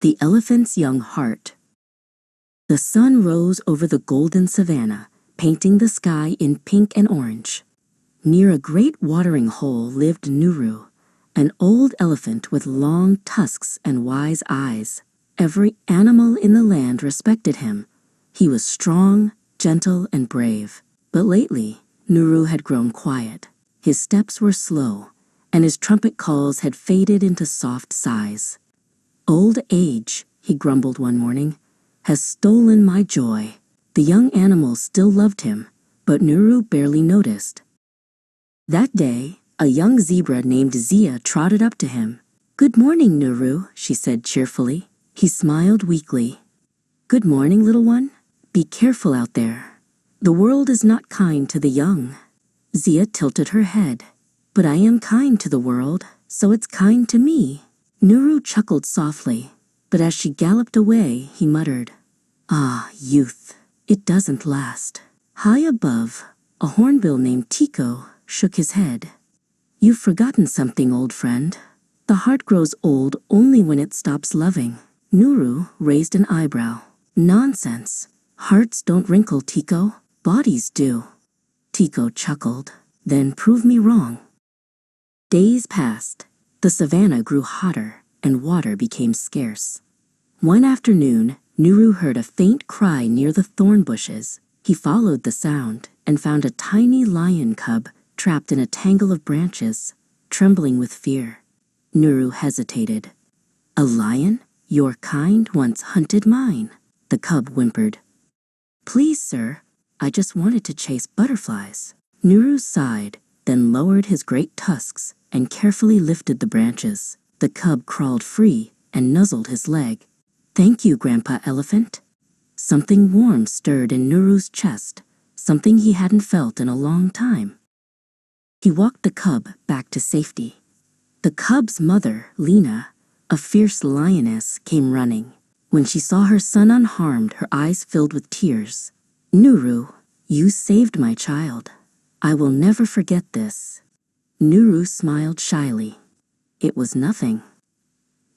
The Elephant's Young Heart. The sun rose over the golden savanna, painting the sky in pink and orange. Near a great watering hole lived Nuru, an old elephant with long tusks and wise eyes. Every animal in the land respected him. He was strong, gentle, and brave. But lately, Nuru had grown quiet. His steps were slow, and his trumpet calls had faded into soft sighs. "Old age," he grumbled one morning, "has stolen my joy." The young animals still loved him, but Nuru barely noticed. That day, a young zebra named Zia trotted up to him. "Good morning, Nuru," she said cheerfully. He smiled weakly. "Good morning, little one. Be careful out there. The world is not kind to the young." Zia tilted her head. "But I am kind to the world, so it's kind to me." Nuru chuckled softly, but as she galloped away, he muttered, "Ah, youth, it doesn't last." High above, a hornbill named Tico shook his head. "You've forgotten something, old friend. The heart grows old only when it stops loving." Nuru raised an eyebrow. "Nonsense. Hearts don't wrinkle, Tico. Bodies do." Tico chuckled. "Then prove me wrong." Days passed. The savanna grew hotter, and water became scarce. One afternoon, Nuru heard a faint cry near the thorn bushes. He followed the sound and found a tiny lion cub trapped in a tangle of branches, trembling with fear. Nuru hesitated. "A lion? Your kind once hunted mine," the cub whimpered. "Please, sir, I just wanted to chase butterflies." Nuru sighed, then lowered his great tusks and carefully lifted the branches. The cub crawled free and nuzzled his leg. "Thank you, Grandpa Elephant." Something warm stirred in Nuru's chest, something he hadn't felt in a long time. He walked the cub back to safety. The cub's mother, Lena, a fierce lioness, came running. When she saw her son unharmed, her eyes filled with tears. "Nuru, you saved my child. I will never forget this." Nuru smiled shyly. It was nothing.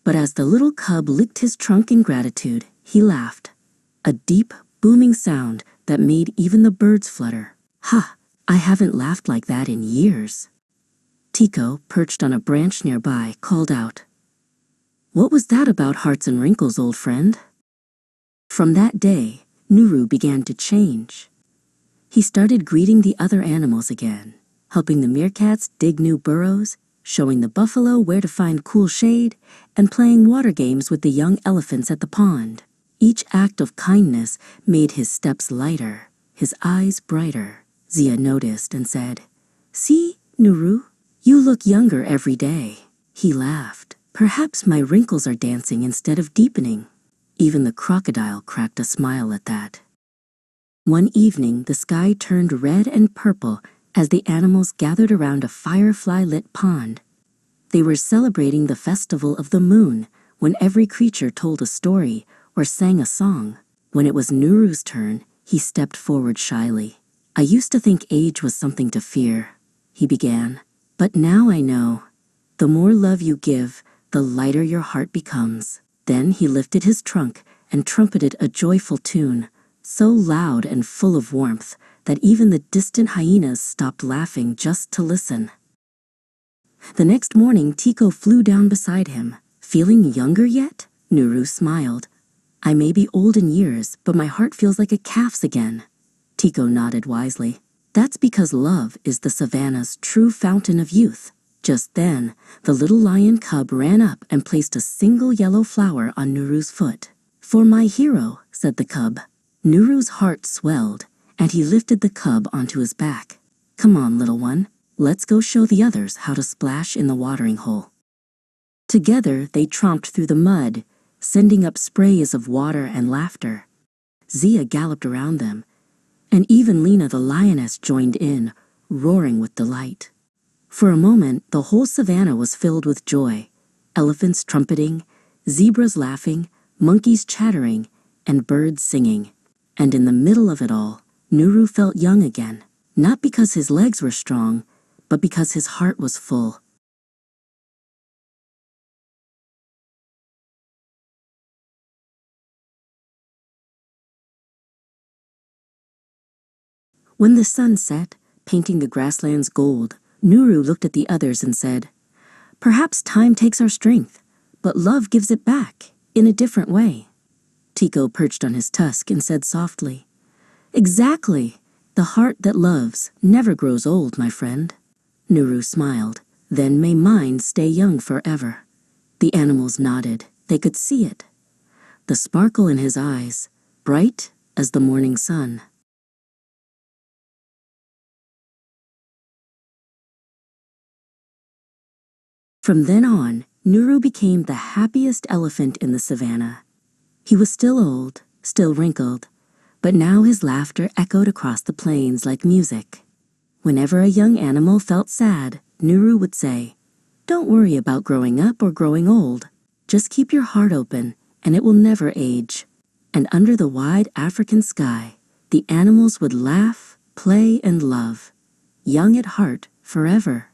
But as the little cub licked his trunk in gratitude, he laughed. A deep, booming sound that made even the birds flutter. "Ha! I haven't laughed like that in years." Tico, perched on a branch nearby, called out, "What was that about hearts and wrinkles, old friend?" From that day, Nuru began to change. He started greeting the other animals again, helping the meerkats dig new burrows, showing the buffalo where to find cool shade, and playing water games with the young elephants at the pond. Each act of kindness made his steps lighter, his eyes brighter. Zia noticed and said, "See, Nuru, you look younger every day." He laughed. "Perhaps my wrinkles are dancing instead of deepening." Even the crocodile cracked a smile at that. One evening, the sky turned red and purple as the animals gathered around a firefly-lit pond. They were celebrating the festival of the moon, when every creature told a story or sang a song. When it was Nuru's turn, he stepped forward shyly. "I used to think age was something to fear," he began. "But now I know. The more love you give, the lighter your heart becomes." Then he lifted his trunk and trumpeted a joyful tune, so loud and full of warmth that even the distant hyenas stopped laughing just to listen. The next morning, Tico flew down beside him. "Feeling younger yet?" Nuru smiled. "I may be old in years, but my heart feels like a calf's again." Tico nodded wisely. "That's because love is the savanna's true fountain of youth." Just then, the little lion cub ran up and placed a single yellow flower on Nuru's foot. "For my hero," said the cub. Nuru's heart swelled, and he lifted the cub onto his back. "Come on, little one. Let's go show the others how to splash in the watering hole." Together, they tromped through the mud, sending up sprays of water and laughter. Zia galloped around them, and even Lena the lioness joined in, roaring with delight. For a moment, the whole savanna was filled with joy. Elephants trumpeting, zebras laughing, monkeys chattering, and birds singing. And in the middle of it all, Nuru felt young again, not because his legs were strong, but because his heart was full. When the sun set, painting the grasslands gold, Nuru looked at the others and said, "Perhaps time takes our strength, but love gives it back, in a different way." Tico perched on his tusk and said softly, "Exactly. The heart that loves never grows old, my friend." Nuru smiled. "Then may mine stay young forever." The animals nodded. They could see it. The sparkle in his eyes, bright as the morning sun. From then on, Nuru became the happiest elephant in the savannah. He was still old, still wrinkled, but now his laughter echoed across the plains like music. Whenever a young animal felt sad, Nuru would say, "Don't worry about growing up or growing old. Just keep your heart open, and it will never age." And under the wide African sky, the animals would laugh, play, and love, young at heart forever.